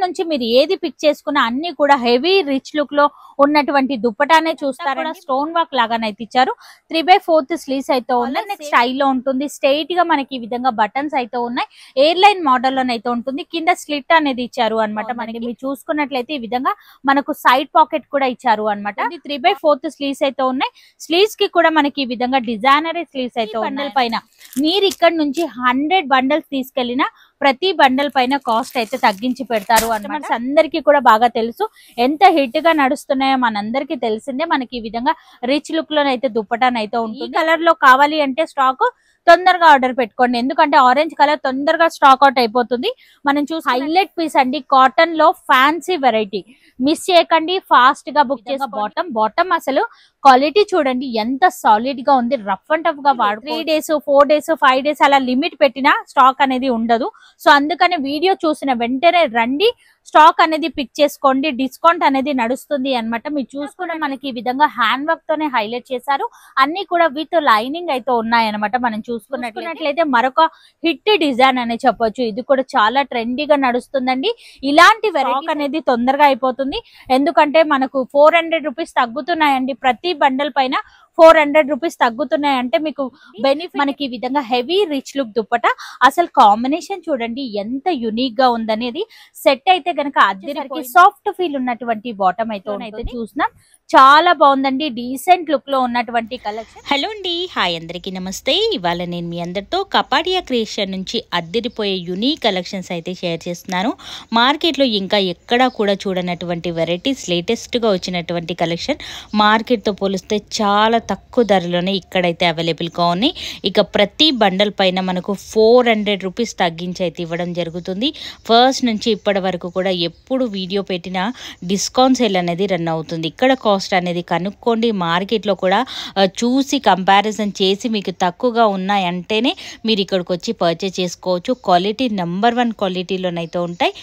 నుంచి మీరు ఏది పిక్ చేసుకున్నా అన్ని కూడా హెవీ రిచ్ లుక్ లో ఉన్నటువంటి దుప్పటానే చూస్తారా. స్టోన్ వర్క్ లాగానైతే ఇచ్చారు. 3/4 స్లీవ్స్ అయితే ఉన్నాయి. నెక్స్ట్ స్టైల్లో ఉంటుంది. స్ట్రైట్ గా మనకి ఈ విధంగా బటన్స్ అయితే ఉన్నాయి. ఎయిర్ లైన్ మోడల్ లోనైతే ఉంటుంది. కింద స్లిట్ అనేది ఇచ్చారు అనమాట. మనకి మీరు చూసుకున్నట్లయితే ఈ విధంగా మనకు సైడ్ పాకెట్ కూడా ఇచ్చారు అనమాట. 3/4 స్లీవ్స్ అయితే ఉన్నాయి. స్లీవ్స్ కి కూడా మనకి ఈ విధంగా డిజైనరీ స్లీవ్స్ అయితే బండల్ పైన మీరు ఇక్కడ నుంచి 100 బండల్స్ తీసుకెళ్లిన ప్రతి బండల్ పైన కాస్ట్ అయితే తగ్గించి పెడతారు అన్నమాట. అందరికీ కూడా బాగా తెలుసు ఎంత హిట్ గా నడుస్తున్నాయో మనందరికీ తెలిసిందే. మనకి ఈ విధంగా రిచ్ లుక్ లోనైతే దుప్పటానైతే ఉంటుంది. కలర్ లో కావాలి అంటే స్టాక్ తొందరగా ఆర్డర్ పెట్టుకోండి, ఎందుకంటే ఆరెంజ్ కలర్ తొందరగా స్టాక్ అవుట్ అయిపోతుంది. మనం చూసి హైలైట్ పీస్ అండి, కాటన్ లో ఫ్యాన్సీ వెరైటీ. మిస్ చేయకండి, ఫాస్ట్ గా బుక్ చేసి. బాటమ్ అసలు క్వాలిటీ చూడండి ఎంత సాలిడ్ గా ఉంది. రఫ్ అండ్ టఫ్ గా వాడు 3 days 4 days 5 days అలా లిమిట్ పెట్టినా స్టాక్ అనేది ఉండదు. సో అందుకని వీడియో చూసిన వెంటనే రండి, స్టాక్ అనేది పిక్ చేసుకోండి. డిస్కౌంట్ అనేది నడుస్తుంది అన్నమాట. మీరు చూసుకున్న మనకి ఈ విధంగా హ్యాండ్ వర్క్ తోనే హైలైట్ చేశారు. అన్ని కూడా విత్ లైనింగ్ అయితే ఉన్నాయి అనమాట. మనం చూసుకున్నట్లయితే మరొక హిట్ డిజైన్ అనే చెప్పొచ్చు. ఇది కూడా చాలా ట్రెండీగా నడుస్తుందండి. ఇలాంటి వెరైటీ అనేది తొందరగా అయిపోతుంది, ఎందుకంటే మనకు 400 రూపీస్ తగ్గుతున్నాయండి. ప్రతి బండల్ పైన 400 రూపీస్ తగ్గుతున్నాయి అంటే మీకు బెనిఫిట్. మనకి ఈ విధంగా హెవీ రిచ్ లుక్ దుప్పట, అసలు కాంబినేషన్ చూడండి ఎంత యునిక్ గా ఉందనేది. సెట్ అయితే గనక అద్దరికి సాఫ్ట్ ఫీల్ ఉన్నటువంటి బాటమ్ అయితే చూసినాం. చాలా బాగుందండి, డీసెంట్ లుక్ లో ఉన్నటువంటి కలెక్షన్. హలో అండి, హాయ్ అందరికీ నమస్తే. ఇవాళ నేను మీ అందరితో కపాడియా క్రియేషన్ నుంచి అద్దరిపోయే యునిక్ కలెక్షన్స్ అయితే షేర్ చేస్తున్నాను. మార్కెట్లో ఇంకా ఎక్కడా కూడా చూడనటువంటి వెరైటీస్, లేటెస్ట్గా వచ్చినటువంటి కలెక్షన్. మార్కెట్తో పోలిస్తే చాలా తక్కువ ధరలోనే ఇక్కడైతే అవైలబుల్గా ఉన్నాయి. ఇక ప్రతి బండల్ పైన మనకు 400 రూపీస్ తగ్గించి అయితే ఇవ్వడం జరుగుతుంది. ఫస్ట్ నుంచి ఇప్పటి వరకు కూడా ఎప్పుడు వీడియో పెట్టినా డిస్కౌంట్ సేల్ అనేది రన్ అవుతుంది. ఇక్కడ కాస్ట్ అనేది కనుక్కోండి. మార్కెట్లో కూడా చూసి కంపారిజన్ చేసి మీకు తక్కువగా ఉన్నాయంటేనే మీరు ఇక్కడికి వచ్చి పర్చేస్ చేసుకోవచ్చు. క్వాలిటీ నెంబర్ 1 క్వాలిటీలోనైతే ఉంటాయి.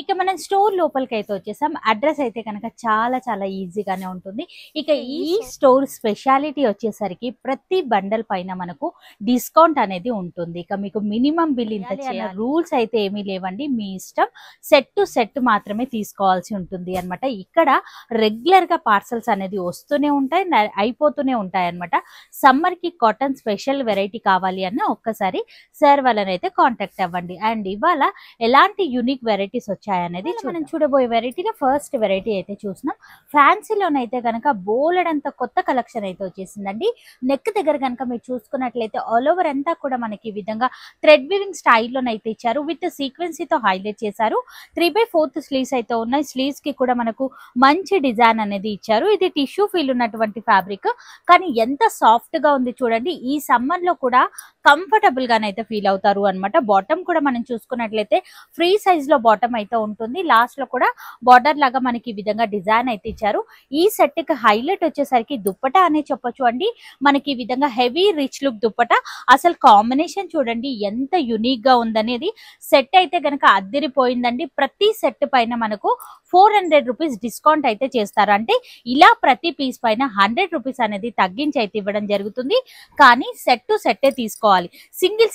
ఇక మనం స్టోర్ లోపలికి అయితే వచ్చేసాం. అడ్రస్ అయితే కనుక చాలా చాలా ఈజీగానే ఉంటుంది. ఇక ఈ స్టోర్ స్పెషాలిటీ వచ్చేసరికి ప్రతి బండల్ పైన మనకు డిస్కౌంట్ అనేది ఉంటుంది. ఇక మీకు మినిమం బిల్ ఇంత చేయాలి, రూల్స్ అయితే ఏమీ లేవండి, మీ ఇష్టం. సెట్ టు సెట్ మాత్రమే తీసుకోవాల్సి ఉంటుంది అనమాట. ఇక్కడ రెగ్యులర్ గా పార్సల్స్ అనేది వస్తూనే ఉంటాయి, అయిపోతూనే ఉంటాయి అనమాట. సమ్మర్ కి కాటన్ స్పెషల్ వెరైటీ కావాలి అన్న ఒక్కసారి సార్ వాళ్ళని అయితే కాంటాక్ట్ అవ్వండి. అండ్ ఇవాళ ఎలాంటి యూనిక్ వెరైటీస్ అనేది మనం చూడబోయే వెరైటీలో ఫస్ట్ వెరైటీ అయితే చూసినాం. ఫ్యాన్సీలోనైతే కనుక బోలెడంత కొత్త కలెక్షన్ అయితే వచ్చేసిందండి. నెక్ దగ్గర కనుక మీరు చూసుకున్నట్లయితే ఆల్ ఓవర్ అంతా కూడా మనకి ఈ విధంగా థ్రెడ్ వీవింగ్ స్టైల్లోనైతే ఇచ్చారు. విత్ సీక్వెన్సీతో హైలైట్ చేశారు. 3/4 స్లీవ్స్ అయితే ఉన్నాయి. స్లీవ్స్ కి కూడా మనకు మంచి డిజైన్ అనేది ఇచ్చారు. ఇది టిష్యూ ఫీల్ ఉన్నటువంటి ఫ్యాబ్రిక్, కానీ ఎంత సాఫ్ట్ గా ఉంది చూడండి. ఈ సమ్మర్ లో కూడా కంఫర్టబుల్ గానైతే ఫీల్ అవుతారు అనమాట. బాటమ్ కూడా మనం చూసుకున్నట్లయితే ఫ్రీ సైజ్ లో బాటమ్ అయితే ఉంటుంది. లాస్ట్ లో కూడా బార్డర్ లాగా మనకి ఈ విధంగా డిజైన్ అయితే ఇచ్చారు. ఈ సెట్ కి హైలైట్ వచ్చేసరికి దుప్పటా అనే చెప్పొచ్చు అండి. మనకి ఈ విధంగా హెవీ రిచ్ లుక్ దుప్పటా, అసలు కాంబినేషన్ చూడండి ఎంత యునిక్ గా ఉందనేది. సెట్ అయితే గనక అద్దరిపోయిందండి. ప్రతి సెట్ పైన మనకు 400 రూపీస్ డిస్కౌంట్ అయితే చేస్తారు. అంటే ఇలా ప్రతి పీస్ పైన 100 రూపీస్ అనేది తగ్గించి అయితే ఇవ్వడం జరుగుతుంది. కానీ సెట్ టు సెట్టే తీసుకోవాలి,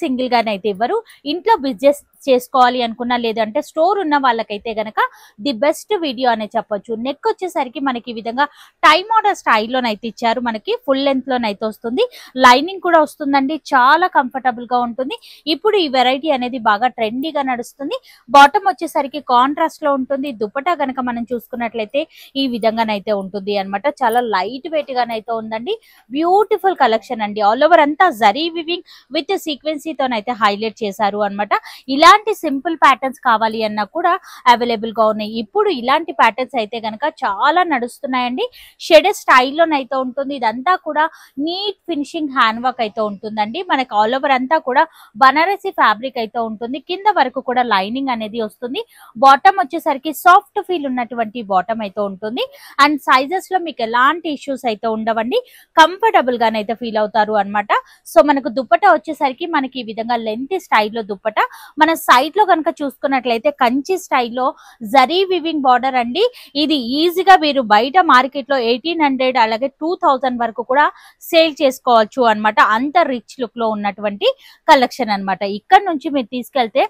సింగిల్ గానైతే ఇవ్వరు. ఇంట్లో బిజినెస్ చేసుకోవాలి అనుకున్నా, లేదంటే స్టోర్ ఉన్న వాళ్ళకైతే గనక ది బెస్ట్ వీడియో అనే చెప్పొచ్చు. నెక్ వచ్చేసరికి మనకి ఈ విధంగా టై మోడల్ స్టైల్లోనైతే ఇచ్చారు. మనకి ఫుల్ లెంత్ లోనైతే వస్తుంది. లైనింగ్ కూడా వస్తుందండి, చాలా కంఫర్టబుల్ గా ఉంటుంది. ఇప్పుడు ఈ వెరైటీ అనేది బాగా ట్రెండీగా నడుస్తుంది. బాటమ్ వచ్చేసరికి కాంట్రాస్ట్ లో ఉంటుంది. దుపట్టా గనక మనం చూసుకున్నట్లయితే ఈ విధంగానైతే ఉంటుంది అనమాట. చాలా లైట్ వెయిట్ గానైతే ఉందండి. బ్యూటిఫుల్ కలెక్షన్ అండి. ఆల్ ఓవర్ అంతా జరీ వివింగ్ విత్ సీక్వెన్సీతోనైతే హైలైట్ చేశారు అనమాట. ఇలాంటి సింపుల్ ప్యాటర్న్స్ కావాలి అన్నా కూడా అవైలబుల్ గా ఉన్నాయి. ఇప్పుడు ఇలాంటి ప్యాటర్న్స్ అయితే గనక చాలా నడుస్తున్నాయండి. షెడ్ స్టైల్లోనైతే ఉంటుంది. ఇదంతా కూడా నీట్ ఫినిషింగ్ హ్యాండ్ వర్క్ అయితే ఉంటుందండి. మనకి ఆల్ ఓవర్ అంతా కూడా బనారసి ఫ్యాబ్రిక్ అయితే ఉంటుంది. కింద వరకు కూడా లైనింగ్ అనేది వస్తుంది. బాటమ్ వచ్చేసరికి సాఫ్ట్ ఫీల్ ఉన్నటువంటి బాటమ్ అయితే ఉంటుంది. అండ్ సైజెస్ లో మీకు ఎలాంటి ఇష్యూస్ అయితే ఉండవండి. కంఫర్టబుల్ గానైతే ఫీల్ అవుతారు అనమాట. సో మనకు దుప్పట వచ్చేసరికి మనకి ఈ విధంగా లెంత్ స్టైల్లో దుప్పట. మన సైడ్ లో కనుక చూసుకున్నట్లయితే కంచి స్టైల్లో జరీ వివింగ్ బార్డర్ అండి. ఇది ఈజీగా మీరు బయట మార్కెట్ లో 1800 అలాగే 2000 వరకు కూడా సేల్ చేసుకోవచ్చు అనమాట. అంత రిచ్ లుక్ లో ఉన్నటువంటి కలెక్షన్ అనమాట. ఇక్కడ నుంచి మీరు తీసుకెళ్తే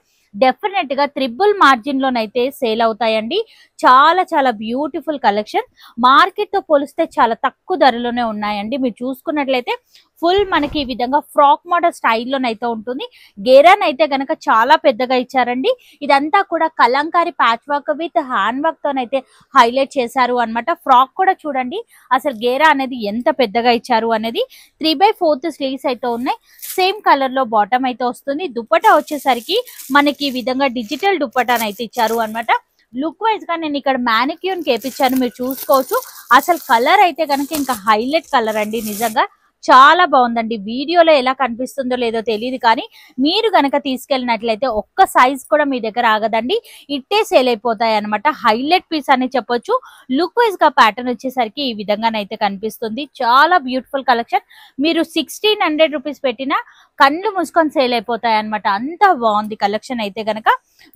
డెఫినెట్ గా ట్రిపుల్ మార్జిన్ లోనైతే సేల్ అవుతాయండి. చాలా చాలా బ్యూటిఫుల్ కలెక్షన్. మార్కెట్ తో పోలిస్తే చాలా తక్కువ ధరలోనే ఉన్నాయండి. మీరు చూసుకున్నట్లయితే ఫుల్ మనకి ఈ విధంగా ఫ్రాక్ మోడల్ స్టైల్లోనైతే ఉంటుంది. గేరాన్ అయితే గనక చాలా పెద్దగా ఇచ్చారండి. ఇదంతా కూడా Kalamkari patch work with hand work తోనైతే హైలైట్ చేశారు అన్నమాట. ఫ్రాక్ కూడా చూడండి అసలు గేరా అనేది ఎంత పెద్దగా ఇచ్చారు అనేది. 3/4 స్లీవ్స్ అయితే ఉన్నాయి. సేమ్ కలర్ లో బాటమ్ అయితే వస్తుంది. దుపట్టా వచ్చేసరికి మనకి ఈ విధంగా డిజిటల్ దుపట్టాను అయితే ఇచ్చారు అన్నమాట. లుక్ వైజ్ గా నేను ఇక్కడ మ్యానిక్యూర్ కేపించాను, మీరు చూసుకోవచ్చు. అసలు కలర్ అయితే కనుక ఇంకా హైలైట్ కలర్ అండి. నిజంగా చాలా బాగుందండి. వీడియోలో ఎలా కనిపిస్తుందో లేదో తెలియదు, కానీ మీరు గనక తీసుకెళ్ళినట్లయితే ఒక్క సైజ్ కూడా మీ దగ్గర ఆగదండి. ఇట్టే సేల్ అయిపోతాయి అనమాట. హైలైట్ పీస్ అని చెప్పొచ్చు. లుక్ వైజ్ గా ప్యాటర్న్ వచ్చేసరికి ఈ విధంగానైతే కనిపిస్తుంది. చాలా బ్యూటిఫుల్ కలెక్షన్. మీరు 1600 రూపీస్ పెట్టినా కళ్ళు మూసుకొని సేల్ అయిపోతాయి అనమాట. అంత బాగుంది కలెక్షన్ అయితే గనక.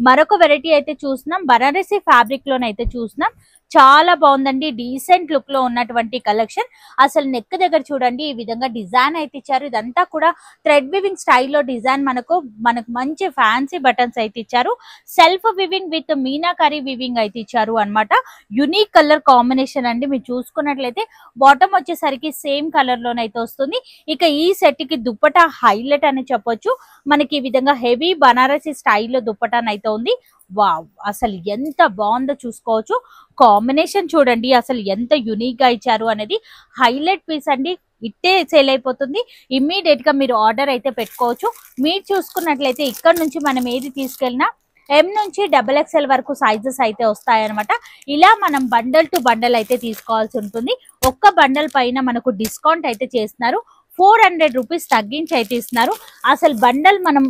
మరొక వెరైటీ అయితే చూస్తున్నాం, బనారసి ఫ్యాబ్రిక్ లోనైతే చూస్తున్నాం. చాలా బాగుందండి. డీసెంట్ లుక్ లో ఉన్నటువంటి కలెక్షన్. అసలు నెక్ దగ్గర చూడండి ఈ విధంగా డిజైన్ అయితే ఇచ్చారు. ఇదంతా కూడా థ్రెడ్ వివింగ్ స్టైల్లో డిజైన్. మనకు మంచి ఫ్యాన్సీ బటన్స్ అయితే ఇచ్చారు. Self weaving with meenakari weaving అయితే ఇచ్చారు అన్నమాట. యునిక్ కలర్ కాంబినేషన్ అండి. మీరు చూసుకున్నట్లయితే బాటమ్ వచ్చేసరికి సేమ్ కలర్ లోనైతే వస్తుంది. ఇక ఈ సెట్ కి దుప్పటా హైలైట్ అని చెప్పొచ్చు. మనకి ఈ విధంగా హెవీ బనారసి స్టైల్లో దుప్పటాన్ అయితే ఉంది. వావ్, అసలు ఎంత బాగుందో చూసుకోవచ్చు. కాంబినేషన్ చూడండి అసలు ఎంత యునిక్ గా ఇచ్చారు అనేది. హైలైట్ పీస్ అండి. ఇట్టే సేల్ అయిపోతుంది. ఇమ్మీడియట్ గా మీరు ఆర్డర్ అయితే పెట్టుకోవచ్చు. మీరు చూసుకున్నట్లయితే ఇక్కడ నుంచి మనం ఏది తీసుకెళ్ళినా M నుంచి XXL వరకు సైజెస్ అయితే వస్తాయన్నమాట. ఇలా మనం బండల్ టు బండల్ అయితే తీసుకోవాల్సి ఉంటుంది. ఒక్క బండల్ పైన మనకు డిస్కౌంట్ అయితే చేస్తున్నారు. 400 రూపీస్ తగ్గించి అయితే ఇస్తున్నారు. అసలు బండల్ మనం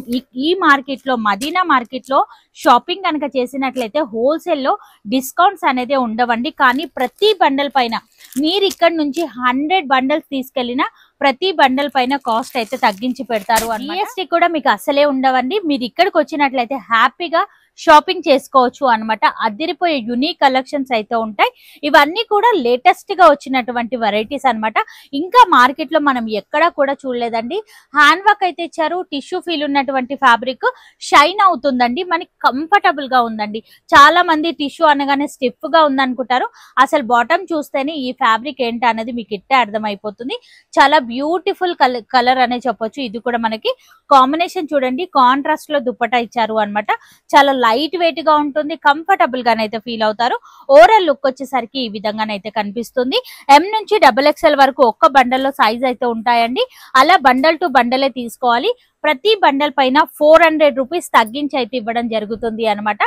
ఈ మార్కెట్ లో, మదీనా మార్కెట్ లో షాపింగ్ కనుక చేసినట్లయితే హోల్సేల్ లో డిస్కౌంట్స్ అనేది ఉండవండి. కానీ ప్రతి బండల్ పైన మీరు ఇక్కడ నుంచి 100 బండల్స్ తీసుకెళ్లినా ప్రతి బండల్ పైన కాస్ట్ అయితే తగ్గించి పెడతారు. GST కూడా మీకు అసలే ఉండవండి. మీరు ఇక్కడికి వచ్చినట్లయితే హ్యాపీగా షాపింగ్ చేసుకోవచ్చు అన్నమాట. అదిరిపోయే యూనిక్ కలెక్షన్స్ అయితే ఉంటాయి. ఇవన్నీ కూడా లేటెస్ట్ గా వచ్చినటువంటి వెరైటీస్ అన్నమాట. ఇంకా మార్కెట్ లో మనం ఎక్కడా కూడా చూడలేదండి. హ్యాండ్ వర్క్ అయితే ఇచ్చారు. టిష్యూ ఫీల్ ఉన్నటువంటి ఫ్యాబ్రిక్ షైన్ అవుతుందండి. మనకి కంఫర్టబుల్ గా ఉందండి. చాలా మంది టిష్యూ అనగానే స్టిఫ్ గా ఉందనుకుంటారు. అసలు బాటమ్ చూస్తేనే ఈ ఫ్యాబ్రిక్ ఏంటి అనేది మీకు ఇట్టే అర్థమైపోతుంది. చాలా బ్యూటిఫుల్ కలర్ అనే చెప్పొచ్చు. ఇది కూడా మనకి కాంబినేషన్ చూడండి. కాంట్రాస్ట్ లో దుపట్టా ఇచ్చారు అన్నమాట. చాలా లైట్ వెయిట్ గా ఉంటుంది. కంఫర్టబుల్ గానైతే ఫీల్ అవుతారు. ఓవరాల్ లుక్ వచ్చేసరికి ఈ విధంగానైతే కనిపిస్తుంది. M నుంచి XXL వరకు ఒక్క బండల్లో సైజ్ అయితే ఉంటాయండి. అలా బండల్ టు బండలే తీసుకోవాలి. ప్రతి బండల్ పైన 400 రూపీస్ తగ్గించి అయితే ఇవ్వడం జరుగుతుంది అనమాట.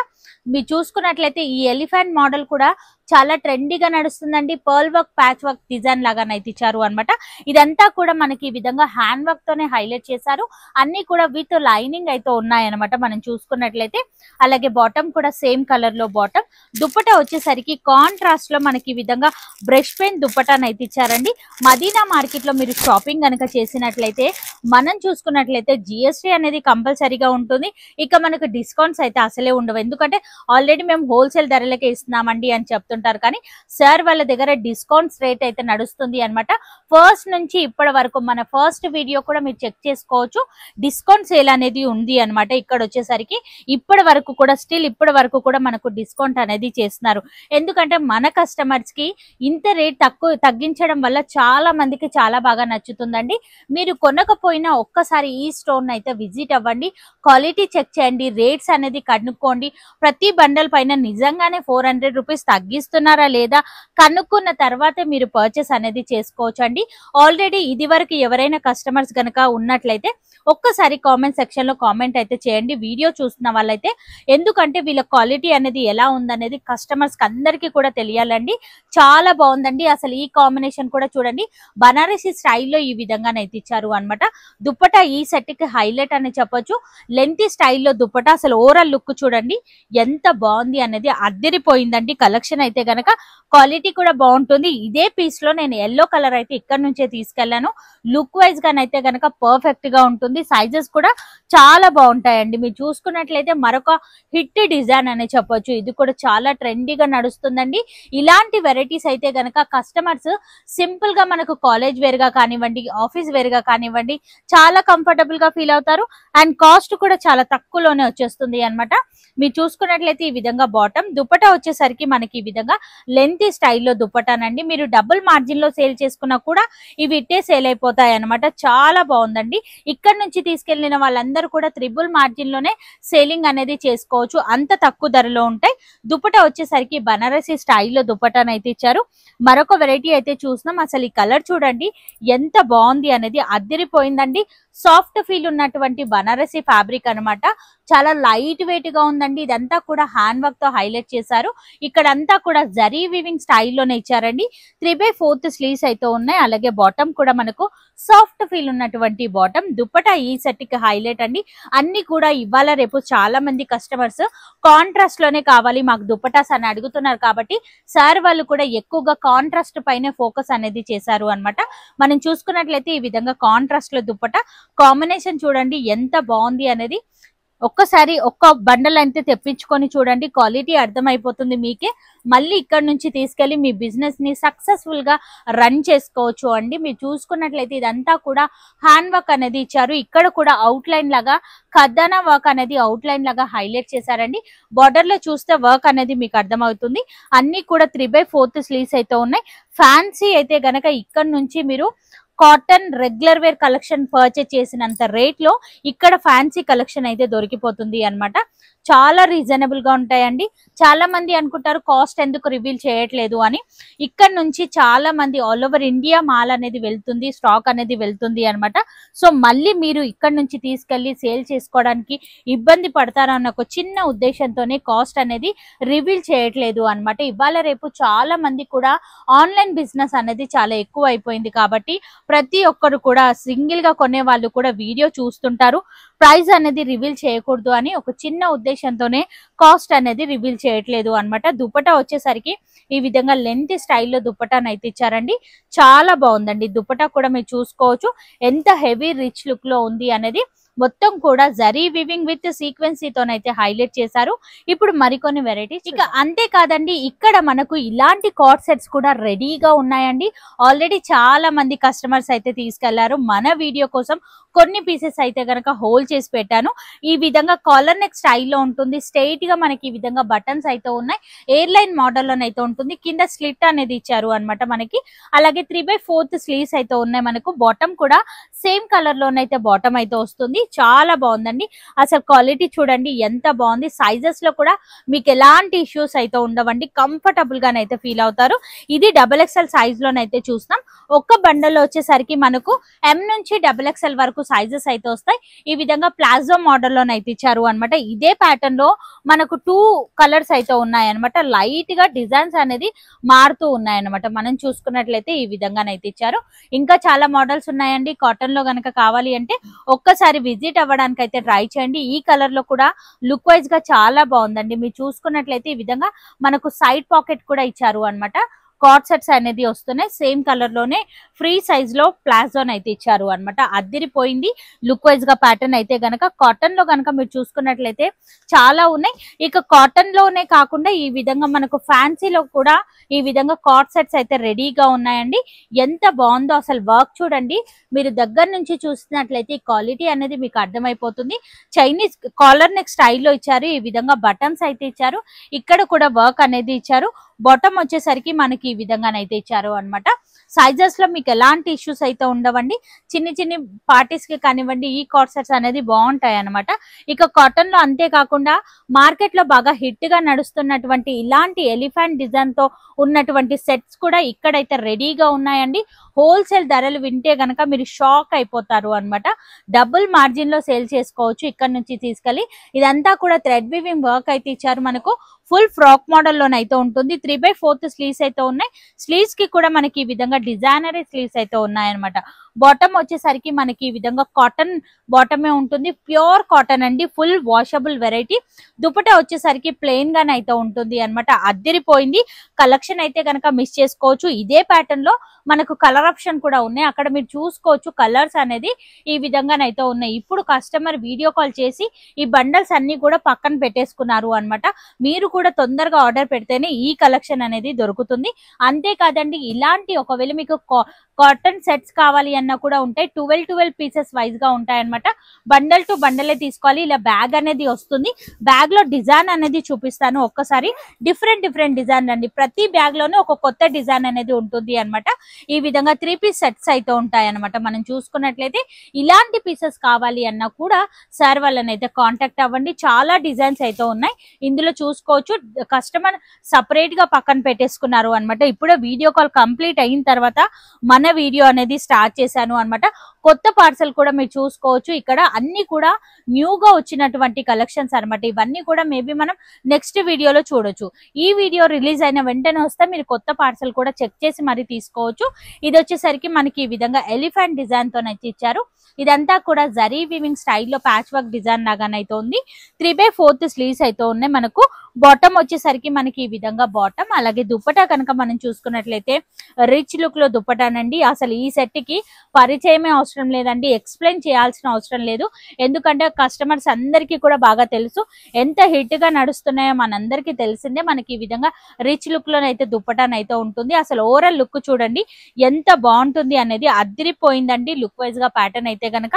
మీరు చూసుకున్నట్లయితే ఈ ఎలిఫెంట్ మోడల్ కూడా చాలా ట్రెండీగా నడుస్తుందండి. Pearl work, patch work design లాగానైతే ఇచ్చారు అనమాట. ఇదంతా కూడా మనకి ఈ విధంగా హ్యాండ్ వర్క్ తోనే హైలైట్ చేశారు. అన్ని కూడా విత్ లైనింగ్ అయితే ఉన్నాయన్నమాట మనం చూసుకున్నట్లయితే. అలాగే బాటమ్ కూడా సేమ్ కలర్ లో బాటమ్. దుప్పటా వచ్చేసరికి కాంట్రాస్ట్ లో మనకి ఈ విధంగా బ్రష్ పెయింట్ దుప్పటాను అయితే ఇచ్చారండి. మదీనా మార్కెట్ లో మీరు షాపింగ్ కనుక చేసినట్లయితే మనం చూసుకున్నట్లయితే GST అనేది కంపల్సరీగా ఉంటుంది. ఇక మనకు డిస్కౌంట్స్ అయితే అసలే ఉండవు. ఎందుకంటే ఆల్రెడీ మేము హోల్సేల్ ధరలకే ఇస్తున్నామండి అని చెప్తుంటారు. కానీ సార్ వాళ్ళ దగ్గర డిస్కౌంట్స్ రేట్ అయితే నడుస్తుంది అనమాట. ఫస్ట్ నుంచి ఇప్పటి వరకు మన ఫస్ట్ వీడియో కూడా మీరు చెక్ చేసుకోవచ్చు. డిస్కౌంట్ సేల్ అనేది ఉంది అనమాట. ఇక్కడ వచ్చేసరికి ఇప్పటి వరకు కూడా స్టిల్ ఇప్పటి వరకు కూడా మనకు డిస్కౌంట్ అనేది చేస్తున్నారు. ఎందుకంటే మన కస్టమర్స్ కి ఇంత రేట్ తగ్గించడం వల్ల చాలా మందికి చాలా బాగా నచ్చుతుందండి. మీరు కొనకపోయినా ఒక్కసారి ఈ స్టోర్ అయితే విజిట్ అవ్వండి. క్వాలిటీ చెక్ చేయండి. రేట్స్ అనేది కనుక్కోండి. ప్రతి బండల్ పైన నిజంగానే 400 రూపీస్ తగ్గిస్తున్నారా లేదా కనుక్కున్న తర్వాతే మీరు పర్చేస్ అనేది చేసుకోవచ్చు అండి. ఆల్రెడీ ఇది వరకు ఎవరైనా కస్టమర్స్ కనుక ఉన్నట్లయితే ఒక్కసారి కామెంట్ సెక్షన్ లో కామెంట్ అయితే చేయండి, వీడియో చూస్తున్న వాళ్ళైతే. ఎందుకంటే వీళ్ళ క్వాలిటీ అనేది ఎలా ఉందనేది కస్టమర్స్ కి అందరికీ కూడా తెలియాలండి. చాలా బాగుందండి. అసలు ఈ కాంబినేషన్ కూడా చూడండి. బనారసి స్టైల్లో ఈ విధంగానైతే ఇచ్చారు అనమాట. దుప్పటా ఈ సెట్ కి హైలైట్ అని చెప్పొచ్చు. లెంతీ స్టైల్లో దుప్పటా. అసలు ఓవరాల్ లుక్ చూడండి ఎంత బాగుంది అనేది. అద్దరిపోయిందండి కలెక్షన్ అయితే గనక. క్వాలిటీ కూడా బాగుంటుంది. ఇదే పీస్ లో నేను ఎల్లో కలర్ అయితే ఇక్కడ నుంచే తీసుకెళ్లాను. లుక్ వైజ్ గానైతే గనక పర్ఫెక్ట్ గా ఉంటుంది. సైజెస్ కూడా చాలా బాగుంటాయండి. మీరు చూసుకున్నట్లయితే మరొక హిట్ డిజైన్ అనే చెప్పొచ్చు. ఇది కూడా చాలా ట్రెండీగా నడుస్తుందండి. ఇలాంటి వెరైటీస్ అయితే గనక కస్టమర్స్ సింపుల్ గా మనకు కాలేజ్ వేర్ గా కానివ్వండి, ఆఫీస్ వేర్ గా కానివ్వండి చాలా కంఫర్టబుల్ గా గా ఫీల్ అవుతారు. అండ్ కాస్ట్ కూడా చాలా తక్కువలోనే వచ్చేస్తుంది అన్నమాట. మీరు చూసుకున్నట్లయితే ఈ విధంగా బాటమ్, దుపట్టా వచ్చేసరికి మనకి ఈ విధంగా లెంతీ స్టైల్లో దుపట్టానండి. మీరు డబుల్ మార్జిన్ లో సేల్ చేసుకున్నా కూడా ఇవి ఇట్టే సేల్ అయిపోతాయి అన్నమాట. చాలా బాగుందండి. ఇక్కడ నుంచి తీసుకెళ్లిన వాళ్ళందరూ కూడా త్రిబుల్ మార్జిన్ లోనే సేలింగ్ అనేది చేసుకోవచ్చు, అంత తక్కువ ధరలో ఉంటాయి. దుపట్టా వచ్చేసరికి బనారసి స్టైల్లో దుపట్టాను అయితే ఇచ్చారు. మరొక వెరైటీ అయితే చూస్తున్నాం. అసలు ఈ కలర్ చూడండి ఎంత బాగుంది అనేది, అద్దరిపోయిందండి. సాఫ్ట్ ఫీల్ ఉన్నటువంటి బనారసి ఫ్యాబ్రిక్ అన్నమాట. చాలా లైట్ వెయిట్ గా ఉందండి. ఇదంతా కూడా హ్యాండ్ వర్క్ తో హైలైట్ చేశారు. ఇక్కడంతా కూడా జరీ వీవింగ్ స్టైల్లోనే ఇచ్చారండి. 3/4 స్లీవ్స్ అయితే ఉన్నాయి. అలాగే బాటమ్ కూడా మనకు సాఫ్ట్ ఫీల్ ఉన్నటువంటి బాటమ్. దుపట్టా ఈ సెట్ కి హైలైట్ అండి. అన్ని కూడా ఇవాళ రేపు చాలా మంది కస్టమర్స్ కాంట్రాస్ట్ లోనే కావాలి మాకు దుపట్టాస్ అని అడుగుతున్నారు కాబట్టి సార్ వాళ్ళు కూడా ఎక్కువగా కాంట్రాస్ట్ పైన ఫోకస్ అనేది చేశారు అన్నమాట. మనం చూసుకున్నట్లయితే ఈ విధంగా కాంట్రాస్ట్ లో దుపట్టా కాంబినేషన్ చూడండి ఎంత బాగుంది అనేది. ఒక్కసారి ఒక్క బండల్ అయితే తెప్పించుకొని చూడండి, క్వాలిటీ అర్థమైపోతుంది మీకే. మళ్ళీ ఇక్కడ నుంచి తీసుకెళ్లి మీ బిజినెస్ ని సక్సెస్ఫుల్ గా రన్ చేసుకోవచ్చు అండి. మీరు చూసుకున్నట్లయితే ఇదంతా కూడా హ్యాండ్ వర్క్ అనేది ఇచ్చారు. ఇక్కడ కూడా అవుట్ లైన్ లాగా ఖద్దానా వర్క్ అనేది అవుట్ లైన్ లాగా హైలైట్ చేశారండి. బార్డర్ లో చూస్తే వర్క్ అనేది మీకు అర్థమవుతుంది. అన్ని కూడా 3/4 స్లీవ్స్ అయితే ఉన్నాయి. ఫ్యాన్సీ అయితే గనక ఇక్కడ నుంచి మీరు cotton regular wear collection purchase చేసినంత రేట్ లో ఇక్కడ ఫ్యాన్సీ కలెక్షన్ అయితే దొరికిపోతుంది అన్నమాట. చాలా రీజనబుల్ గా ఉంటాయండి. చాలా మంది అనుకుంటారు కాస్ట్ ఎందుకు రివీల్ చేయట్లేదు అని. ఇక్కడ నుంచి చాలా మంది ఆల్ ఓవర్ ఇండియా మాల్ అనేది వెళ్తుంది, స్టాక్ అనేది వెళ్తుంది అన్నమాట. సో మళ్ళీ మీరు ఇక్కడ నుంచి తీసుకెళ్లి సేల్ చేసుకోవడానికి ఇబ్బంది పడతారన్న ఒక చిన్న ఉద్దేశంతోనే కాస్ట్ అనేది రివీల్ చేయట్లేదు అన్నమాట. ఇవాళ రేపు చాలా మంది కూడా ఆన్లైన్ బిజినెస్ అనేది చాలా ఎక్కువ అయిపోయింది కాబట్టి ప్రతి ఒక్కరు కూడా సింగిల్ గా కొనే వాళ్ళు కూడా వీడియో చూస్తుంటారు. ప్రైస్ అనేది రివీల్ చేయకూడదు అని ఒక చిన్న ఉద్దేశంతోనే కాస్ట్ అనేది రివీల్ చేయట్లేదు అన్నమాట. దుపట్టా వచ్చేసరికి ఈ విధంగా లెంత్ స్టైల్లో దుపట్టాను అయితే ఇచ్చారండి. చాలా బాగుందండి. దుపట్టా కూడా మీరు చూసుకోవచ్చు ఎంత హెవీ రిచ్ లుక్ లో ఉంది అనేది. మొత్తం కూడా జరీ వివింగ్ విత్ సీక్వెన్సీతోనైతే హైలైట్ చేశారు. ఇప్పుడు మరికొన్ని వెరైటీస్. ఇక అంతే కాదండి, ఇక్కడ మనకు ఇలాంటి కార్డ్ సెట్స్ కూడా రెడీగా ఉన్నాయండి. ఆల్రెడీ చాలా మంది కస్టమర్స్ అయితే తీసుకెళ్లారు. మన వీడియో కోసం కొన్ని పీసెస్ అయితే గనక హోల్డ్ చేసి పెట్టాను. ఈ విధంగా కాలర్ నెక్ స్టైల్లో ఉంటుంది. స్ట్రైట్ గా మనకి ఈ విధంగా బటన్స్ అయితే ఉన్నాయి. ఎయిర్ లైన్ మోడల్లోనైతే ఉంటుంది. కింద స్లిట్ అనేది ఇచ్చారు అనమాట మనకి. అలాగే 3/4 స్లీవ్స్ అయితే ఉన్నాయి మనకు. బాటమ్ కూడా సేమ్ కలర్ లోనైతే బాటమ్ అయితే వస్తుంది. చాలా బాగుందండి. అసలు క్వాలిటీ చూడండి ఎంత బాగుంది. సైజెస్ లో కూడా మీకు ఎలాంటి ఇష్యూస్ అయితే ఉండవండి. కంఫర్టబుల్ గానైతే ఫీల్ అవుతారు. ఇది XXL సైజ్ లోనైతే చూస్తాం. ఒక్క బండల్లో వచ్చేసరికి మనకు M నుంచి XXL వరకు సైజెస్ అయితే వస్తాయి. ఈ విధంగా ప్లాజో మోడల్ లోనైతే ఇచ్చారు అనమాట. ఇదే ప్యాటర్న్ లో మనకు 2 కలర్స్ అయితే ఉన్నాయన్నమాట. లైట్ గా డిజైన్స్ అనేది మారుతూ ఉన్నాయన్నమాట. మనం చూసుకున్నట్లయితే ఈ విధంగానైతే ఇచ్చారు. ఇంకా చాలా మోడల్స్ ఉన్నాయండి. కాటన్ లో గనక కావాలి అంటే ఒక్కసారి విజిట్ అవ్వడానికి అయితే ట్రై చేయండి. ఈ కలర్ లో కూడా లుక్ వైజ్ గా చాలా బాగుందండి. మీరు చూసుకున్నట్లయితే ఈ విధంగా మనకు సైడ్ పాకెట్ కూడా ఇచ్చారు అనమాట. కార్డ్ సెట్స్ అనేది వస్తున్నాయి. సేమ్ కలర్ లోనే ఫ్రీ సైజ్ లో ప్లాజోన్ అయితే ఇచ్చారు అనమాట. అద్దిరిపోయింది లుక్ వైజ్ గా ప్యాటర్న్ అయితే గనక. కాటన్ లో గనక మీరు చూసుకున్నట్లయితే చాలా ఉన్నాయి. ఇక కాటన్ లోనే కాకుండా ఈ విధంగా మనకు ఫ్యాన్సీలో కూడా ఈ విధంగా కార్డ్ సెట్స్ అయితే రెడీగా ఉన్నాయండి. ఎంత బాగుందో అసలు వర్క్ చూడండి. మీరు దగ్గర నుంచి చూసినట్లయితే ఈ క్వాలిటీ అనేది మీకు అర్థమైపోతుంది. చైనీస్ కాలర్ నెక్ స్టైల్లో ఇచ్చారు. ఈ విధంగా బటన్స్ అయితే ఇచ్చారు. ఇక్కడ కూడా వర్క్ అనేది ఇచ్చారు. బాటమ్ వచ్చేసరికి మనకి ఈ విధంగానైతే ఇచ్చారు అనమాట. సైజెస్ లో మీకు ఎలాంటి ఇష్యూస్ అయితే ఉండవండి. చిన్ని పార్టీస్ కి కానివ్వండి ఈ కార్డ్ సెట్స్ అనేది బాగుంటాయి అనమాట. ఇక కాటన్ లో అంతేకాకుండా మార్కెట్ లో బాగా హిట్ గా నడుస్తున్నటువంటి ఇలాంటి ఎలిఫెంట్ డిజైన్ తో ఉన్నటువంటి సెట్స్ కూడా ఇక్కడైతే రెడీగా ఉన్నాయండి. హోల్సేల్ ధరలు వింటే గనక మీరు షాక్ అయిపోతారు అనమాట. డబుల్ మార్జిన్ లో సేల్ చేసుకోవచ్చు ఇక్కడ నుంచి తీసుకెళ్లి. ఇదంతా కూడా థ్రెడ్ వీవింగ్ వర్క్ అయితే ఇచ్చారు మనకు. ఫుల్ ఫ్రాక్ మోడల్ లోనైతే ఉంటుంది. 3/4 స్లీవ్స్ అయితే ఉన్నాయి. స్లీవ్స్ కి కూడా మనకి ఈ విధంగా డిజైనరీ స్లీవ్స్ అయితే ఉన్నాయన్నమాట. బాటమ్ వచ్చేసరికి మనకి ఈ విధంగా కాటన్ బాటమే ఉంటుంది. ప్యూర్ కాటన్ అండి. Full washable variety. దుపట్టా వచ్చేసరికి ప్లెయిన్ గానే అయితే ఉంటుంది అనమాట. అద్దరిపోయింది. కలెక్షన్ అయితే కనుక మిస్ చేసుకోవచ్చు. ఇదే ప్యాటర్న్ లో మనకు కలర్ ఆప్షన్ కూడా ఉన్నాయి. అక్కడ మీరు చూసుకోవచ్చు కలర్స్ అనేది ఈ విధంగానైతే ఉన్నాయి. ఇప్పుడు కస్టమర్ వీడియో కాల్ చేసి ఈ బండల్స్ అన్ని కూడా పక్కన పెట్టేసుకున్నారు అనమాట. మీరు కూడా తొందరగా ఆర్డర్ పెడితేనే ఈ కలెక్షన్ అనేది దొరుకుతుంది. అంతేకాదండి, ఇలాంటి ఒకవేళ మీకు కాటన్ సెట్స్ కావాలి అన్నా కూడా ఉంటాయి. 12 పీసెస్ వైజ్ గా ఉంటాయి అనమాట. బండల్ టు బండలే తీసుకోవాలి. ఇలా బ్యాగ్ అనేది వస్తుంది. బ్యాగ్ లో డిజైన్ అనేది చూపిస్తాను ఒక్కసారి. డిఫరెంట్ డిజైన్ అండి. ప్రతి బ్యాగ్ లోనే ఒక కొత్త డిజైన్ అనేది ఉంటుంది అనమాట. ఈ విధంగా 3 పీస్ సెట్స్ అయితే ఉంటాయి అనమాట. మనం చూసుకున్నట్లయితే ఇలాంటి పీసెస్ కావాలి అన్నా కూడా సార్ వాళ్ళని అయితే కాంటాక్ట్ అవ్వండి. చాలా డిజైన్స్ అయితే ఉన్నాయి ఇందులో చూసుకోవచ్చు. కస్టమర్ సపరేట్ గా పక్కన పెట్టేసుకున్నారు అనమాట. ఇప్పుడే వీడియో కాల్ కంప్లీట్ అయిన తర్వాత మన వీడియో అనేది స్టార్ట్ చేశాను అనమాట. కొత్త పార్సల్ కూడా మీరు చూసుకోవచ్చు. ఇక్కడ అన్ని కూడా న్యూగా వచ్చినటువంటి కలెక్షన్స్ అనమాట. ఇవన్నీ కూడా మేబీ మనం నెక్స్ట్ వీడియోలో చూడొచ్చు. ఈ వీడియో రిలీజ్ అయిన వెంటనే వస్తే మీరు కొత్త పార్సల్ కూడా చెక్ చేసి మరి తీసుకోవచ్చు. ఇది వచ్చేసరికి మనకి ఈ విధంగా ఎలిఫెంట్ డిజైన్ తో ఇచ్చారు. ఇదంతా కూడా జరీ వీవింగ్ స్టైల్లో ప్యాచ్ వర్క్ డిజైన్ లాగానైతే ఉంది. 3/4 స్లీవ్స్ అయితే ఉన్నాయి. మనకు బాటమ్ వచ్చేసరికి మనకి ఈ విధంగా బాటమ్, అలాగే దుప్పటా కనుక మనం చూసుకున్నట్లయితే రిచ్ లుక్ లో దుప్పటానండి. అసలు ఈ సెట్ కి పరిచయమే అవసరం లేదండి, ఎక్స్ప్లెయిన్ చేయాల్సిన అవసరం లేదు. ఎందుకంటే కస్టమర్స్ అందరికీ కూడా బాగా తెలుసు, ఎంత హిట్ గా నడుస్తున్నాయో మనందరికీ తెలిసిందే. మనకి ఈ విధంగా రిచ్ లుక్ లోనైతే దుప్పటానైతే ఉంటుంది. అసలు ఓవరాల్ లుక్ చూడండి ఎంత బాగుంటుంది అనేది, అదిరిపోయిందండి లుక్ వైజ్ గా ప్యాటర్న్ అయితే గనక.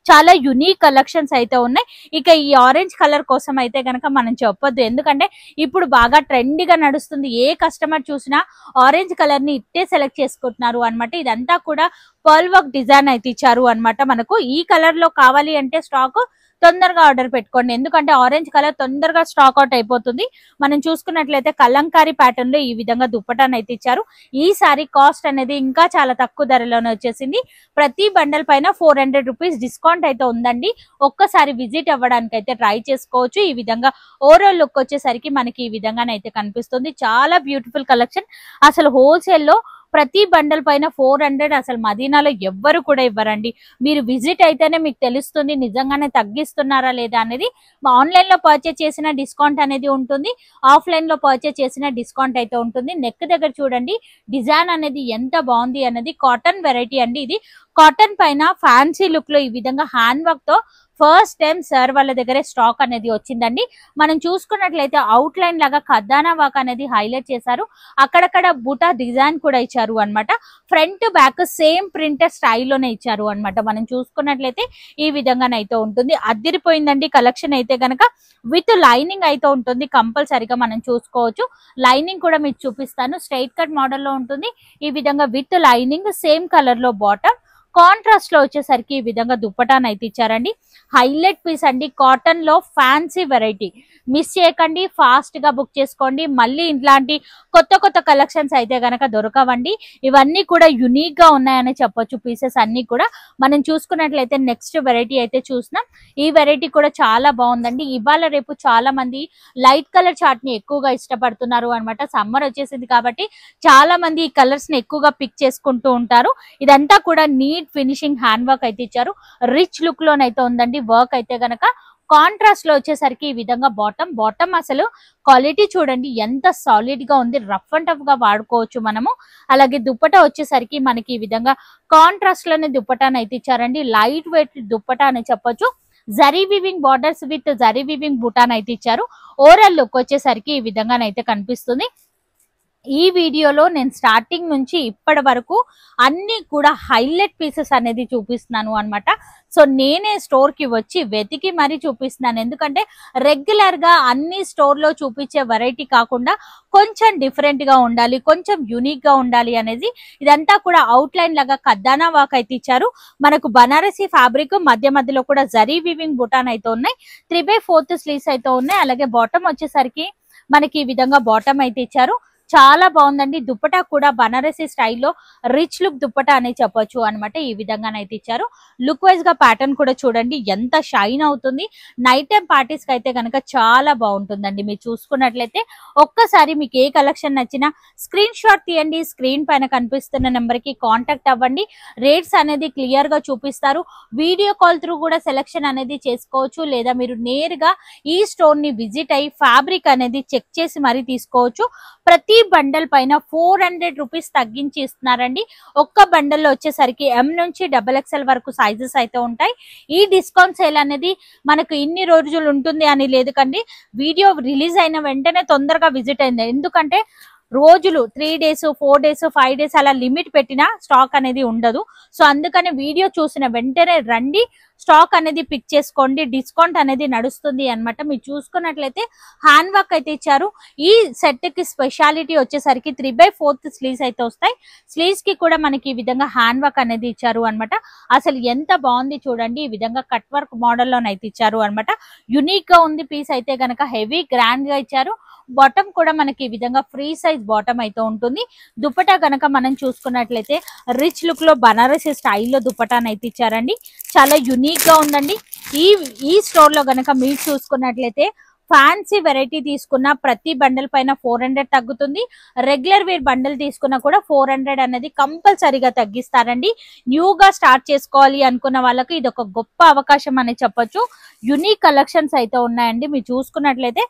చాలా యునిక్ కలెక్షన్స్ అయితే ఉన్నాయి. ఇక ఈ ఆరెంజ్ కలర్ కోసం అయితే గనక మనం చెప్పొద్దు, ఎందుకంటే ఇప్పుడు బాగా ట్రెండీగా నడుస్తుంది. ఏ కస్టమర్ చూసినా ఆరెంజ్ కలర్ ని ఇట్టే సెలెక్ట్ చేసుకుంటున్నారు అనమాట. ఇదంతా కూడా పర్ల్ వర్క్ డిజైన్ అయితే ఇచ్చారు అనమాట. మనకు ఈ కలర్ లో కావాలి అంటే స్టాక్ తొందరగా ఆర్డర్ పెట్టుకోండి, ఎందుకంటే ఆరెంజ్ కలర్ తొందరగా స్టాక్ అవుట్ అయిపోతుంది. మనం చూసుకున్నట్లయితే కలంకారీ ప్యాటర్న్ లో ఈ విధంగా దుప్పటాన్ని అయితే ఇచ్చారు. ఈ సారీ కాస్ట్ అనేది ఇంకా చాలా తక్కువ ధరలోనే వచ్చేసింది. ప్రతి బండల్ పైన 400 రూపీస్ డిస్కౌంట్ అయితే ఉందండి. ఒక్కసారి విజిట్ అవ్వడానికి అయితే ట్రై చేసుకోవచ్చు. ఈ విధంగా ఓవరాల్ లుక్ వచ్చేసరికి మనకి ఈ విధంగానైతే కనిపిస్తుంది. చాలా బ్యూటిఫుల్ కలెక్షన్. అసలు హోల్సేల్ లో ప్రతి బండల్ పైన 400 అసలు మదీనాలో ఎవ్వరు కూడా ఇవ్వరండి. మీరు విజిట్ అయితేనే మీకు తెలుస్తుంది నిజంగానే తగ్గిస్తున్నారా లేదా అనేది. ఆన్లైన్ లో పర్చేస్ చేసిన డిస్కౌంట్ అనేది ఉంటుంది, ఆఫ్లైన్ లో పర్చేస్ చేసిన డిస్కౌంట్ అయితే ఉంటుంది. నెక్ దగ్గర చూడండి డిజైన్ అనేది ఎంత బాగుంది అనేది. కాటన్ వెరైటీ అండి ఇది. కాటన్ పైన ఫ్యాన్సీ లుక్ లో ఈ విధంగా హ్యాండ్ వర్క్ తో ఫస్ట్ టైం సార్ వాళ్ళ దగ్గరే స్టాక్ అనేది వచ్చిందండి. మనం చూసుకున్నట్లయితే అవుట్ లైన్ లాగా ఖద్దానా వర్క్ అనేది హైలైట్ చేశారు. అక్కడక్కడ బూటా డిజైన్ కూడా ఇచ్చారు అనమాట. ఫ్రంట్ బ్యాక్ సేమ్ ప్రింటర్ స్టైల్లోనే ఇచ్చారు అనమాట. మనం చూసుకున్నట్లయితే ఈ విధంగానైతే ఉంటుంది. అదిరిపోయిందండి కలెక్షన్ అయితే గనక. విత్ లైనింగ్ అయితే ఉంటుంది కంపల్సరిగా మనం చూసుకోవచ్చు. లైనింగ్ కూడా మీకు చూపిస్తాను. స్ట్రైట్ కట్ మోడల్లో ఉంటుంది. ఈ విధంగా విత్ లైనింగ్ సేమ్ కలర్ లో బాటమ్, కాంట్రాస్ట్ లో వచ్చేసరికి ఈ విధంగా దుప్పటాన్ అయితే ఇచ్చారండి. హైలైట్ పీస్ అండి. కాటన్ లో ఫ్యాన్సీ వెరైటీ. మిస్ చేయకండి, ఫాస్ట్ గా బుక్ చేసుకోండి. మళ్ళీ ఇట్లాంటి కొత్త కలెక్షన్స్ అయితే గనక దొరకవండి. ఇవన్నీ కూడా యునిక్ గా ఉన్నాయని చెప్పొచ్చు. పీసెస్ అన్ని కూడా మనం చూసుకున్నట్లయితే నెక్స్ట్ వెరైటీ అయితే చూసినాం. ఈ వెరైటీ కూడా చాలా బాగుందండి. ఇవాళ రేపు చాలా మంది లైట్ కలర్ చార్ట్ ని ఎక్కువగా ఇష్టపడుతున్నారు అనమాట. సమ్మర్ వచ్చేసింది కాబట్టి చాలా మంది ఈ కలర్స్ ని ఎక్కువగా పిక్ చేసుకుంటూ ఉంటారు. ఇదంతా కూడా నీట్ ఫినిషింగ్ హ్యాండ్ వర్క్ అయితే ఇచ్చారు. రిచ్ లుక్ లోనైతే ఉందండి వర్క్ అయితే గనక. కాంట్రాస్ట్ లో వచ్చేసరికి ఈ విధంగా బాటమ్ అసలు క్వాలిటీ చూడండి ఎంత సాలిడ్ గా ఉంది. రఫ్ అండ్ టఫ్ గా వాడుకోవచ్చు మనము. అలాగే దుప్పటా వచ్చేసరికి మనకి ఈ విధంగా కాంట్రాస్ట్ లోనే దుప్పటాను అయితే ఇచ్చారండి. లైట్ వెయిట్ దుప్పటా అని చెప్పొచ్చు. Zari weaving borders with zari weaving బుటాన్ అయితే ఇచ్చారు. ఓవరాల్ లుక్ వచ్చేసరికి ఈ విధంగానైతే కనిపిస్తుంది. ఈ వీడియోలో నేను స్టార్టింగ్ నుంచి ఇప్పటి వరకు అన్ని కూడా హైలైట్ పీసెస్ అనేది చూపిస్తున్నాను అనమాట. సో నేనే స్టోర్ కి వచ్చి వెతికి మరీ చూపిస్తున్నాను, ఎందుకంటే రెగ్యులర్ గా అన్ని స్టోర్ లో చూపించే వెరైటీ కాకుండా కొంచెం డిఫరెంట్ గా ఉండాలి, కొంచెం యూనిక్ గా ఉండాలి అనేది. ఇదంతా కూడా అవుట్ లైన్ లాగా ఖద్దానా వర్క్ అయితే ఇచ్చారు. మనకు బనారసి ఫ్యాబ్రిక్ మధ్యలో కూడా జరీ వీవింగ్ బుటాన్ అయితే ఉన్నాయి. 3/4 స్లీవ్స్ అయితే ఉన్నాయి. అలాగే బాటమ్ వచ్చేసరికి మనకి ఈ విధంగా బాటమ్ అయితే ఇచ్చారు. చాలా బాగుందండి. దుప్పటా కూడా బనారసి స్టైల్లో రిచ్ లుక్ దుప్పటా అని చెప్పొచ్చు అనమాట. ఈ విధంగానైతే ఇచ్చారు. లుక్ వైజ్ గా ప్యాటర్న్ కూడా చూడండి ఎంత షైన్ అవుతుంది. నైట్ టైం పార్టీస్ కి అయితే కనుక చాలా బాగుంటుందండి. మీరు చూసుకున్నట్లయితే ఒక్కసారి మీకు ఏ కలెక్షన్ నచ్చినా స్క్రీన్ షాట్ తీయండి. స్క్రీన్ పైన కనిపిస్తున్న నెంబర్ కి కాంటాక్ట్ అవ్వండి. రేట్స్ అనేది క్లియర్ గా చూపిస్తారు. వీడియో కాల్ త్రూ కూడా సెలెక్షన్ అనేది చేసుకోవచ్చు, లేదా మీరు నేరుగా ఈ స్టోర్ ని విజిట్ అయ్యి ఫ్యాబ్రిక్ అనేది చెక్ చేసి మరీ తీసుకోవచ్చు. ప్రతి బండల్ పైన 400 రూపీస్ తగ్గించి ఇస్తున్నారండి. ఒక్క బండల్లో వచ్చేసరికి M నుంచి XXL వరకు సైజెస్ అయితే ఉంటాయి. ఈ డిస్కౌంట్ సేల్ అనేది మనకు ఇన్ని రోజులు ఉంటుంది అని లేదు కండి. వీడియో రిలీజ్ అయిన వెంటనే తొందరగా విజిట్ అయింది, ఎందుకంటే రోజులు 3 days 4 days 5 days అలా లిమిట్ పెట్టినా స్టాక్ అనేది ఉండదు. సో అందుకని వీడియో చూసిన వెంటనే రండి, స్టాక్ అనేది పిక్ చేసుకోండి, డిస్కౌంట్ అనేది నడుస్తుంది అన్నమాట. మీరు చూసుకున్నట్లయితే హ్యాండ్ వర్క్ అయితే ఇచ్చారు. ఈ సెట్ కి స్పెషాలిటీ వచ్చేసరికి 3/4 స్లీవ్స్ అయితే వస్తాయి. స్లీవ్స్ కి కూడా మనకి ఈ విధంగా హ్యాండ్ వర్క్ అనేది ఇచ్చారు అన్నమాట. అసలు ఎంత బాగుంది చూడండి, ఈ విధంగా కట్ వర్క్ మోడల్లోనైతే ఇచ్చారు అన్నమాట. యునిక్ గా ఉంది పీస్ అయితే గనక, హెవీ గ్రాండ్ గా ఇచ్చారు. బాటమ్ కూడా మనకి ఈ విధంగా ఫ్రీ సైజ్ బాటమ్ అయితే ఉంటుంది. దుపట్టా గనక మనం చూసుకున్నట్లయితే రిచ్ లుక్ లో బనారసి స్టైల్లో దుపట్టానైతే ఇచ్చారండి. చాలా యునిక్ గా ఉందండి. ఈ స్టోర్ లో గనక మీరు చూసుకున్నట్లయితే ఫ్యాన్సీ వెరైటీ తీసుకున్న ప్రతి బండల్ పైన 400 తగ్గుతుంది. రెగ్యులర్ వేర్ బండల్ తీసుకున్నా కూడా 400 అనేది కంపల్సరీగా తగ్గిస్తారండి. న్యూగా స్టార్ట్ చేసుకోవాలి అనుకున్న వాళ్ళకి ఇది ఒక గొప్ప అవకాశం అని చెప్పొచ్చు. యునిక్ కలెక్షన్స్ అయితే ఉన్నాయండి. మీరు చూసుకున్నట్లయితే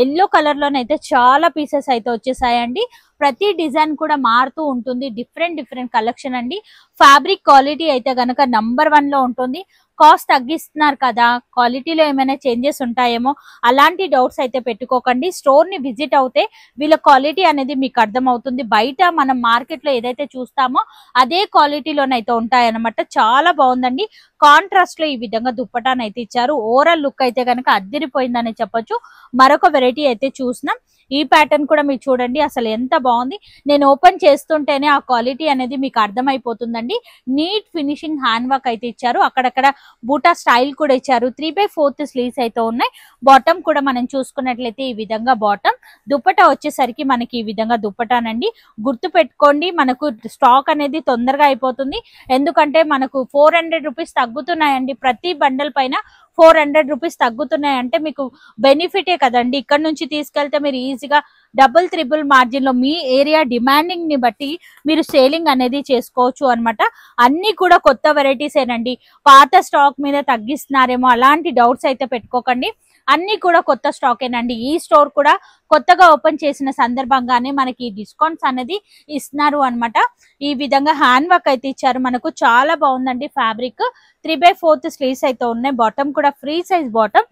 ఎల్లో కలర్ లోనైతే చాలా పీసెస్ అయితే వచ్చేసాయండి. ప్రతి డిజైన్ కూడా మారుతూ ఉంటుంది, డిఫరెంట్ కలెక్షన్ అండి. ఫ్యాబ్రిక్ క్వాలిటీ అయితే గనక నంబర్ 1 లో ఉంటుంది. కాస్ట్ తగ్గిస్తున్నారు కదా, క్వాలిటీలో ఏమైనా చేంజెస్ ఉంటాయేమో అలాంటి డౌట్స్ అయితే పెట్టుకోకండి. స్టోర్ ని విజిట్ అవుతే వీళ్ళ క్వాలిటీ అనేది మీకు అర్థమవుతుంది. బయట మనం మార్కెట్ లో ఏదైతే చూస్తామో అదే క్వాలిటీలోనైతే ఉంటాయన్నమాట. చాలా బాగుందండి. కాంట్రాస్ట్ లో ఈ విధంగా దుప్పటానైతే ఇచ్చారు. ఓవరాల్ లుక్ అయితే కనుక అద్దిరిపోయిందని చెప్పొచ్చు. మరొక వెరైటీ అయితే చూసినాం. ఈ ప్యాటర్న్ కూడా మీరు చూడండి, అసలు ఎంత బాగుంది. నేను ఓపెన్ చేస్తుంటేనే ఆ క్వాలిటీ అనేది మీకు అర్థమైపోతుందండి. నీట్ ఫినిషింగ్ హ్యాండ్ వర్క్ అయితే ఇచ్చారు. అక్కడక్కడ బూటా స్టైల్ కూడా ఇచ్చారు. 3/4 స్లీవ్స్ అయితే ఉన్నాయి. బాటమ్ కూడా మనం చూసుకున్నట్లయితే ఈ విధంగా బాటమ్. దుప్పటా వచ్చేసరికి మనకి ఈ విధంగా దుప్పటానండి. గుర్తు పెట్టుకోండి, మనకు స్టాక్ అనేది తొందరగా అయిపోతుంది. ఎందుకంటే మనకు 400 రూపీస్ తగ్గుతున్నాయండి. ప్రతి బండల్ పైన 400 రూపీస్ తగ్గుతున్నాయంటే మీకు బెనిఫిటే కదండి. ఇక్కడ నుంచి తీసుకెళ్తే మీరు ఈజీగా డబుల్ త్రిబుల్ మార్జిన్ లో మీ ఏరియా డిమాండింగ్ ని బట్టి మీరు సేలింగ్ అనేది చేసుకోవచ్చు అన్నమాట. అన్ని కూడా కొత్త వెరైటీస్ ఏనండి. పాత స్టాక్ మీద తగ్గిస్తున్నారేమో అలాంటి డౌట్స్ అయితే పెట్టుకోకండి. అన్ని కూడా కొత్త స్టాక్ ఏనండి. ఈ స్టోర్ కూడా కొత్తగా ఓపెన్ చేసిన సందర్భంగానే మనకి డిస్కౌంట్స్ అనేది ఇస్తున్నారు అన్నమాట. ఈ విధంగా హ్యాండ్ వర్క్ అయితే ఇచ్చారు. మనకు చాలా బాగుందండి. ఫ్యాబ్రిక్ 3/4 స్లీవ్స్ అయితే ఉన్నాయి. బాటమ్ కూడా ఫ్రీ సైజ్ బాటమ్.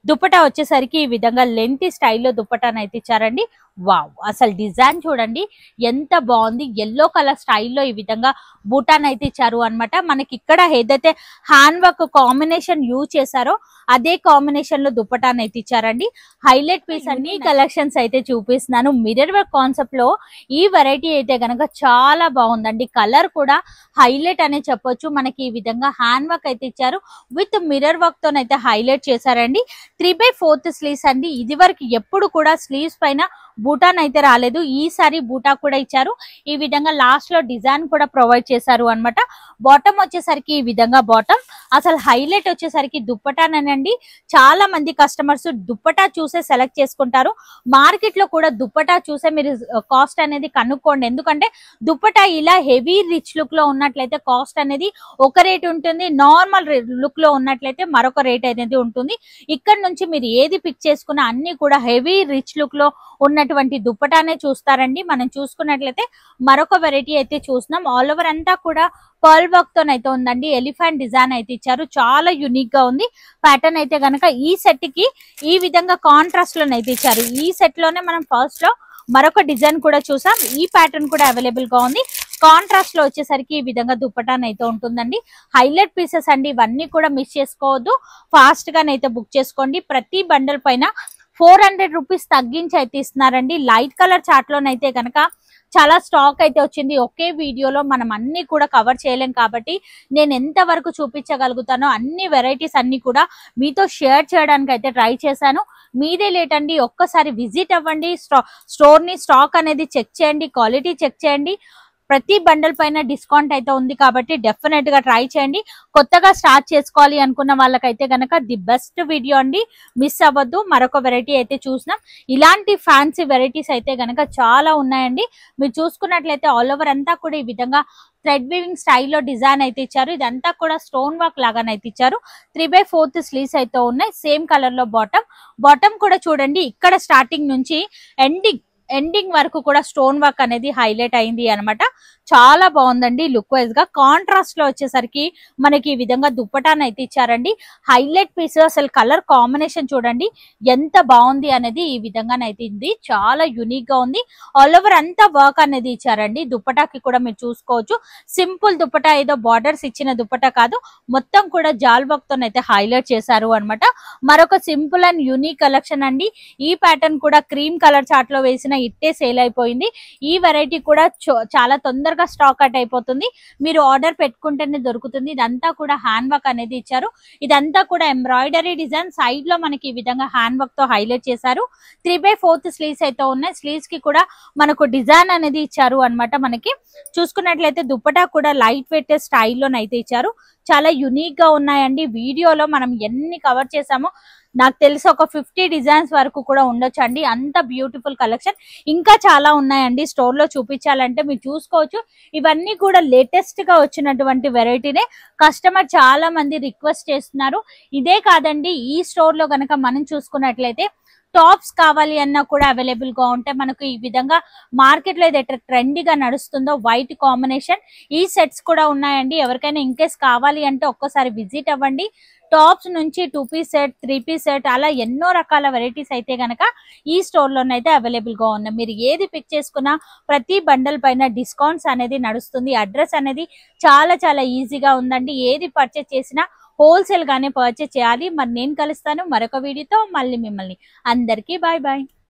దుపట్టా వచ్చేసరికి ఈ విధంగా లెంతీ స్టైల్లో దుపట్టానైతే ఇచ్చారండి. వావ్, అసలు డిజైన్ చూడండి ఎంత బాగుంది. ఎల్లో కలర్ స్టైల్లో ఈ విధంగా బూటాన్ అయితే ఇచ్చారు అన్నమాట. మనకి ఇక్కడ ఏదైతే హ్యాండ్ వర్క్ కాంబినేషన్ యూజ్ చేశారో అదే కాంబినేషన్ లో దుపట్టాన్ అయితే ఇచ్చారండి. హైలైట్ పీస్ అన్ని కలెక్షన్స్ అయితే చూపిస్తున్నాను. మిర్రర్ వర్క్ కాన్సెప్ట్ లో ఈ వెరైటీ అయితే గనక చాలా బాగుందండి. కలర్ కూడా హైలైట్ అనే చెప్పొచ్చు. మనకి ఈ విధంగా హ్యాండ్ వర్క్ అయితే ఇచ్చారు. విత్ మిర్రర్ వర్క్ తోనైతే హైలైట్ చేశారండి. 3/4 స్లీవ్స్ అండి. ఇది వరకు ఎప్పుడు కూడా స్లీవ్స్ పైన బూటాన్ అయితే రాలేదు. ఈసారి బూటా కూడా ఇచ్చారు. ఈ విధంగా లాస్ట్ లో డిజైన్ కూడా ప్రొవైడ్ చేశారు అన్నమాట. బాటమ్ వచ్చేసరికి ఈ విధంగా బాటమ్. అసలు హైలైట్ వచ్చేసరికి దుప్పటానండి. చాలా మంది కస్టమర్స్ దుప్పటా చూసే సెలెక్ట్ చేసుకుంటారు. మార్కెట్ లో కూడా దుప్పటా చూసే మీరు కాస్ట్ అనేది కనుక్కోండి. ఎందుకంటే దుప్పటా ఇలా హెవీ రిచ్ లుక్ లో ఉన్నట్లయితే కాస్ట్ అనేది ఒక రేట్ ఉంటుంది, నార్మల్ లుక్ లో ఉన్నట్లయితే మరొక రేట్ అనేది ఉంటుంది. ఇక్కడ నుంచి మీరు ఏది పిక్ చేసుకున్నా అన్ని కూడా హెవీ రిచ్ లుక్ లో ఉన్నటువంటి దుప్పటానే చూస్తారండి. మనం చూసుకున్నట్లయితే మరొక వెరైటీ అయితే చూస్తున్నాం. ఆల్ ఓవర్ అంతా కూడా పర్ల్ వర్క్ తోనైతే ఉందండి. ఎలిఫెంట్ డిజైన్ అయితే ఇచ్చారు. చాలా యూనిక్ గా ఉంది. ప్యాటర్న్ అయితే గనక ఈ సెట్ కి ఈ విధంగా కాంట్రాస్ట్ లోనైతే ఇచ్చారు. ఈ సెట్ లోనే మనం ఫస్ట్ లో మరొక డిజైన్ కూడా చూసాం. ఈ ప్యాటర్న్ కూడా అవైలబుల్ గా ఉంది. కాంట్రాస్ట్ లో వచ్చేసరికి ఈ విధంగా దుప్పటాన్ అయితే ఉంటుందండి. హైలైట్ పీసెస్ అండి. ఇవన్నీ కూడా మిస్ చేసుకోవద్దు. ఫాస్ట్ గానైతే బుక్ చేసుకోండి. ప్రతి బండల్ పైన 400 రూపీస్ తగ్గించి అయితే ఇస్తున్నారండి. లైట్ కలర్ చార్ట్ లోనైతే కనుక చాలా స్టాక్ అయితే వచ్చింది. ఒకే వీడియోలో మనం అన్ని కూడా కవర్ చేయలేం కాబట్టి నేను ఎంత వరకు చూపించగలుగుతానో అన్ని వెరైటీస్ అన్ని కూడా మీతో షేర్ చేయడానికి అయితే ట్రై చేశాను. మీదే లేట్ అండి. ఒక్కసారి విజిట్ అవ్వండి. స్టోర్ ని స్టాక్ అనేది చెక్ చేయండి, క్వాలిటీ చెక్ చేయండి. ప్రతి బండల్ పైన డిస్కౌంట్ అయితే ఉంది కాబట్టి డెఫినెట్ గా ట్రై చేయండి. కొత్తగా స్టార్ట్ చేసుకోవాలి అనుకున్న వాళ్ళకైతే గనక ది బెస్ట్ వీడియో అండి. మిస్ అవ్వద్దు. మరొక వెరైటీ అయితే చూసినాం. ఇలాంటి ఫ్యాన్సీ వెరైటీస్ అయితే గనక చాలా ఉన్నాయండి. మీరు చూసుకున్నట్లయితే ఆల్ ఓవర్ అంతా కూడా ఈ విధంగా థ్రెడ్ వీవింగ్ స్టైల్లో డిజైన్ అయితే ఇచ్చారు. ఇదంతా కూడా స్టోన్ వర్క్ లాగానైతే ఇచ్చారు. 3/4 స్లీవ్స్ అయితే ఉన్నాయి. సేమ్ కలర్ లో బాటమ్ కూడా చూడండి. ఇక్కడ స్టార్టింగ్ నుంచి ఎండింగ్ ఎండింగ్ వరకు కూడా స్టోన్ వర్క్ అనేది హైలైట్ అయింది అన్నమాట. చాలా బాగుందండి లుక్ వైజ్ గా. కాంట్రాస్ట్ లో వచ్చేసరికి మనకి ఈ విధంగా దుప్పటాన్ని అయితే ఇచ్చారండి. హైలైట్ పీస్, అసలు కలర్ కాంబినేషన్ చూడండి ఎంత బాగుంది అనేది. ఈ విధంగానైతే ఉంది, చాలా యూనిక్ గా ఉంది. ఆల్ ఓవర్ అంతా వర్క్ అనేది ఇచ్చారండి. దుప్పటాకి కూడా మీరు చూసుకోవచ్చు, సింపుల్ దుప్పటా, ఏదో బార్డర్స్ ఇచ్చిన దుప్పటా కాదు, మొత్తం కూడా జాల్ వర్క్ తోనైతే హైలైట్ చేశారు అన్నమాట. మరొక సింపుల్ అండ్ యూనిక్ కలెక్షన్ అండి. ఈ ప్యాటర్న్ కూడా క్రీమ్ కలర్ చార్ట్ లో వేసిన ఇట్టే సేల్ అయిపోయింది. ఈ వెరైటీ కూడా చాలా తొందరగా స్టాక్ అవుట్ అయిపోతుంది. మీరు ఆర్డర్ పెట్టుకుంటేనే దొరుకుతుంది. ఇదంతా కూడా హ్యాండ్ వర్క్ అనేది ఇచ్చారు. ఇదంతా కూడా ఎంబ్రాయిడరీ డిజైన్, సైడ్ లో మనకి ఈ విధంగా హ్యాండ్ వర్క్ తో హైలైట్ చేశారు. 3/4 స్లీవ్స్ అయితే ఉన్నాయి. స్లీవ్స్ కి కూడా మనకు డిజైన్ అనేది ఇచ్చారు అన్నమాట. మనకి చూసుకున్నట్లయితే దుప్పటా కూడా లైట్ వెయిట్ స్టైల్లోనైతే ఇచ్చారు. చాలా యునిక్ గా ఉన్నాయండి. వీడియోలో మనం ఎన్ని కవర్ చేసామో నాకు తెలిసి ఒక 50 డిజైన్స్ వరకు కూడా ఉండొచ్చు అండి. అంత బ్యూటిఫుల్ కలెక్షన్ ఇంకా చాలా ఉన్నాయండి. స్టోర్ లో చూపించాలంటే మీరు చూసుకోవచ్చు. ఇవన్నీ కూడా లేటెస్ట్ గా వచ్చినటువంటి వెరైటీనే. కస్టమర్ చాలా మంది రిక్వెస్ట్ చేస్తున్నారు. ఇదే కాదండి, ఈ స్టోర్ లో కనుక మనం చూసుకున్నట్లయితే టాప్స్ కావాలి అన్నా కూడా అవైలబుల్ గా ఉంటాయి. మనకు ఈ విధంగా మార్కెట్ లో ఏదైతే ట్రెండీగా నడుస్తుందో వైట్ కాంబినేషన్, ఈ సెట్స్ కూడా ఉన్నాయండి. ఎవరికైనా ఇన్ కేస్ కావాలి అంటే ఒక్కసారి విజిట్ అవ్వండి. టాప్స్ నుంచి 2 పీస్ సెట్, 3 పీస్ సెట్, అలా ఎన్నో రకాల వెరైటీస్ అయితే గనక ఈ స్టోర్ లోనైతే అవైలబుల్ గా ఉన్నాయి. మీరు ఏది పిక్ చేసుకున్నా ప్రతి బండల్ పైన డిస్కౌంట్స్ అనేది నడుస్తుంది. అడ్రస్ అనేది చాలా చాలా ఈజీగా ఉందండి. ఏది పర్చేస్ చేసినా హోల్సేల్ గానే పర్చేస్ చేయాలి. మరి నేను కలుస్తాను మరొక వీడియోతో. మళ్ళీ మిమ్మల్ని అందరికీ బాయ్ బాయ్.